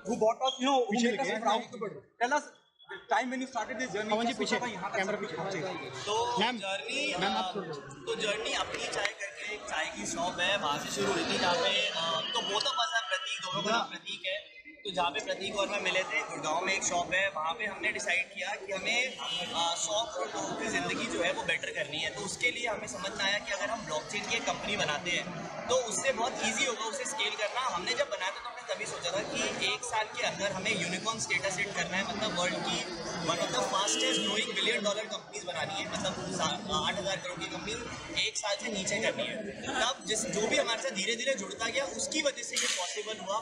who bought us, who made us proud. Tell us time when you started this journey. पीछे camera पीछे तो journey अपनी चाय करके एक चाय की शॉप है, वहाँ से शुरू हुई थी, जहाँ पे तो बोथ ऑफ अस प्रतीक, दोनों का नाम प्रतीक है। तो जहाँ पे प्रतीक और मैं मिले थे, गुड़गांव में एक शॉप है, वहाँ पे हमने डिसाइड किया कि हमें 100 करोड़ लोगों की ज़िंदगी जो है वो बेटर करनी है। तो उसके लिए हमें समझ में आया कि अगर हम ब्लॉकचेन की एक कंपनी बनाते हैं तो उससे बहुत ईजी होगा उसे स्केल करना। हमने जब बनाया था तो हमने तभी सोचा था कि 1 साल के अंदर हमें यूनिकॉर्न स्टेटस हिट करना है, मतलब वर्ल्ड की one of the fastest growing $1 billion companies बनानी है, मतलब 8,000 करोड़ की कंपनी 1 साल से नीचे करनी है। तब जो भी हमारे साथ धीरे धीरे जुड़ता गया उसकी वजह से ये पॉसिबल हुआ,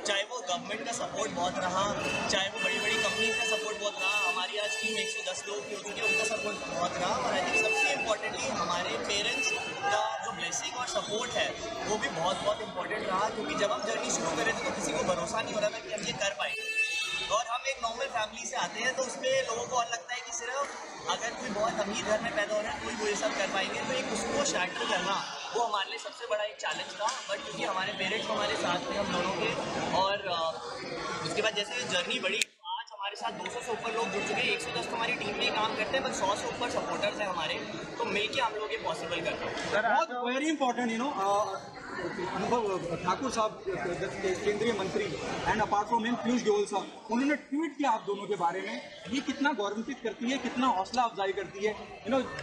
चाहे वो गवर्नमेंट का सपोर्ट बहुत रहा, चाहे वो बड़ी बड़ी कंपनीज का सपोर्ट बहुत रहा। हमारी आज टीम 110 लोग की होती है, उनका सपोर्ट बहुत रहा। और आई थिंक सबसे इम्पोर्टेंटली हमारे पेरेंट्स का जो ब्लेसिंग और सपोर्ट है वो भी बहुत बहुत इंपॉर्टेंट रहा, क्योंकि जब हम जर्नी शुरू कर रहे थे तो किसी को भरोसा नहीं हो रहा था कि हम ये कर पाएंगे। और हम एक नॉर्मल फैमिली से आते हैं, तो उसमें लोगों को और लगता है कि सिर्फ अगर कोई बहुत अमीर घर में पैदा हो रहा है कोई वो ये सब कर पाएंगे। तो एक उसको शैटर करना वो हमारे लिए सबसे बड़ा एक चैलेंज था। बट क्योंकि हमारे पेरेंट्स हमारे साथ थे हम दोनों के, और उसके बाद जैसे ये जर्नी बढ़ी, आज हमारे साथ 200 से ऊपर लोग जुड़ चुके हैं। 110 तो हमारी टीम में ही काम करते हैं, बस 100 से ऊपर सपोर्टर्स हैं हमारे, तो मिलके हम लोग ये पॉसिबल करते हैं। बहुत वेरी इंपॉर्टेंट अनुभव ठाकुर साहब केंद्रीय मंत्री and apart from him Piyush Goyal साहब, उन्होंने ट्वीट किया आप दोनों के बारे में। ये कितना गौरवान्वित करती है, कितना हौसला अफजाई करती है।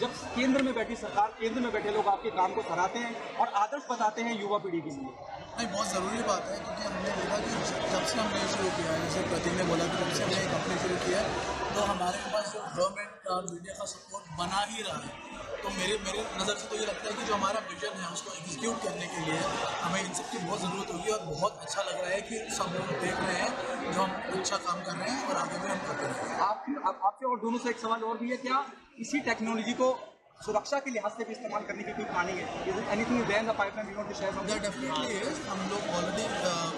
जब केंद्र में बैठी सरकार, केंद्र में बैठे लोग आपके काम को सराहते हैं और आदर्श बताते हैं युवा पीढ़ी के लिए। नहीं, बहुत ज़रूरी बात है, क्योंकि हमने देखा कि जब से हमने शुरू किया है, जैसे प्रतीक ने बोला कि जब से हमने कंपनी शुरू किया है तो हमारे पास जो गवर्नमेंट और मीडिया का सपोर्ट बना ही रहा है। तो मेरे नज़र से तो ये लगता है कि जो हमारा विजन है उसको एग्जीक्यूट करने के लिए हमें इन सब की बहुत ज़रूरत होगी। और बहुत अच्छा लग रहा है कि सब लोग देख रहे हैं जो हम अच्छा काम कर रहे हैं और आगे भी हम करते रहेंगे। आपके और दोनों से एक सवाल और भी है, क्या इसी टेक्नोलॉजी को सुरक्षा के लिहाज से भी इस्तेमाल करने की कोई प्लानिंग है? Anything there in the pipeline we want to share from that? Definitely है, हम लोग ऑलरेडी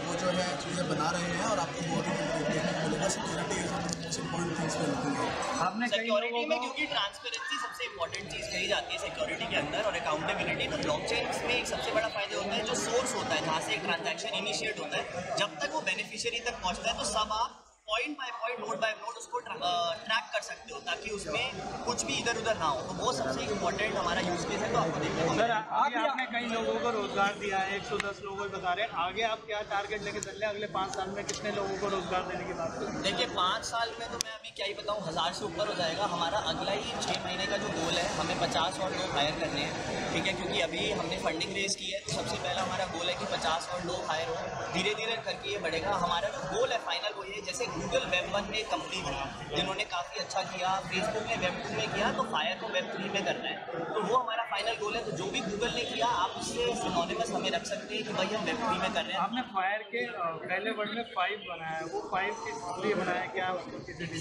वो जो है चीज़ें बना रहे हैं और आपको बहुत ही देखने को मिलेगा। Security is one of the most important things पे लुकिंग है। आपने सिक्योरिटी में, क्योंकि ट्रांसपेरेंसी सबसे इंपॉर्टेंट चीज़ कही जाती है सिक्योरिटी के अंदर, और अकाउंटेबिलिटी। तो ब्लॉकचेन में एक सबसे बड़ा फायदा होता है जो सोर्स होता है जहाँ से एक ट्रांजैक्शन इनिशिएट होता है, जब तक वो बेनिफिशियरी तक पहुँचता है तो सब आप point by point, note by note उसको ट्रैक कर सकते हो, ताकि उसमें कुछ भी इधर उधर ना हो। तो वो सबसे इम्पोर्टेंट हमारा यूज केस है। तो आपको देखने को सर, आपने कई लोगों को रोजगार दिया है, 110 लोगों को बता रहे हैं, आगे आप क्या टारगेट लेके चल रहे हैं? अगले 5 साल में कितने लोगों को रोजगार देने की बात करें? देखिए, 5 साल में तो मैं अभी क्या ही बताऊँ, 1000 से ऊपर हो जाएगा। हमारा अगला ही 6 महीने का जो गोल है, हमें 50 और लोग हायर करने हैं, ठीक है, क्योंकि अभी हमने फंडिंग रेज की है। तो सबसे पहला हमारा गोल है कि 50 और लोग हायर हो, धीरे धीरे करके ये बढ़ेगा। हमारा जो गोल है फाइनल वो ये, जैसे गूगल वेब 1 में कंपनी बनी जिन्होंने काफ़ी अच्छा किया, फेसबुक ने वेब 2 में किया, तो फायर को वेब 3 में करना है। तो वो हमारा फाइनल गोल है। तो जो भी गूगल ने किया आप उससे सिनोनिमस हमें रख सकते हैं कि भाई हम वेब 3 में कर रहे हैं। आपने फायर के पहले वर्ड में 5 बनाया है, वो 5 के लिए बनाया क्या?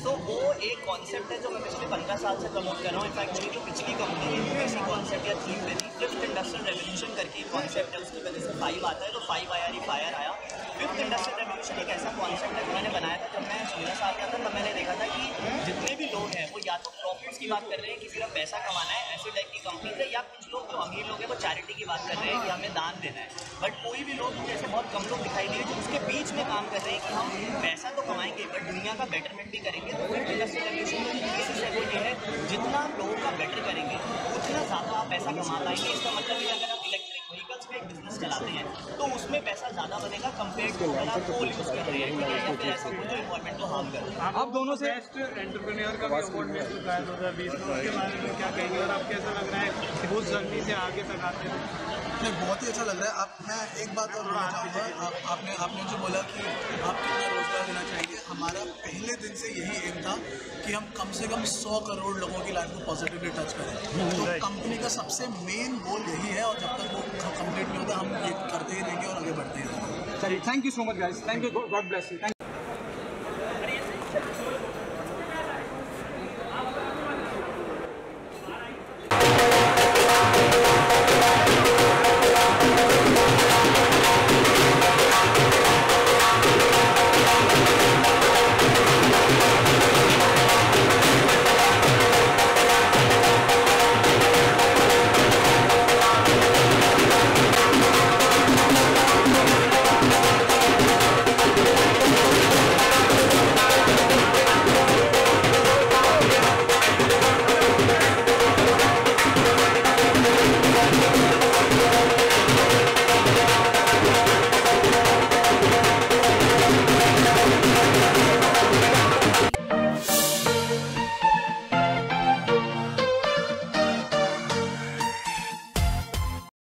तो वो एक कॉन्सेप्ट है जो मैं पिछले 15 साल से प्रमोट कर रहा हूँ। इनफैक्ट मेरी जो पिछली कंपनी है वो इसी कॉन्सेप्ट या थीम पे थी। 5th इंडस्ट्रियल रेवोल्यूशन करके एक कॉन्सेप्ट है, उसकी वजह से 5 आता है, तो 5 IRE फायर आया। 5th इंडस्ट्रियल रेवोल्यूशन एक ऐसा कॉन्सेप्ट है जो मैंने बनाया था जब मैं 16 साल का था। तब मैंने देखा था कि जितने भी लोग हैं वो या तो प्रॉफिट्स की बात कर रहे हैं कि सिर्फ पैसा कमाना है, ऐसे टाइप की कंपनी है, या कुछ लोग जो अमीर लोग हैं वो चैरिटी की बात कर रहे हैं कि हमें दान देना है। बट कोई भी लोग मुझे ऐसे बहुत कम लोग दिखाई दिए जो उसके बीच में काम कर रहे हैं कि हम पैसा तो कमाएंगे बट दुनिया का बेटरमेंट भी करेंगे। तो इंडस्ट्रियल रेवोल्यूशन की बेसिस है वो ये है, जितना आप लोगों का बेटर करेंगे उतना ज़्यादा आप पैसा कमा पाएंगे। इसका मतलब ये, अगर आप इलेक्ट्रिक व्हीकल्स में एक बिजनेस चलाते हैं तो उसमें पैसा ज़्यादा बनेगा कंपेयर टू अगर आप कोल यूज़ कर रहे हैं या फिर ऐसा कुछ जो इन्वायरमेंट को हार्म कर रहे हैं। आप दोनों से बेस्ट एंटरप्रेन्योर का भी अवार्ड मिल चुका है 2020 में, उसके बारे में क्या कहेंगे और आप कैसा लग रहा है कि उस जर्नी से आगे तक आते हैं? नहीं, बहुत ही अच्छा लग रहा है। मैं एक बात और बोलना चाहूँगा, आपने जो बोला कि आप कितना रोजगार देना चाहेंगे, हमारा पहले दिन से यही एम था कि हम कम से कम 100 करोड़ लोगों की लाइफ को पॉजिटिवली टच करें। तो कंपनी का सबसे मेन गोल यही है, और जब तक वो कंप्लीट नहीं होता हम ये करते ही रहेंगे और आगे बढ़ते ही रहेंगे। चलिए, thank you so much guys, thank you, God bless you.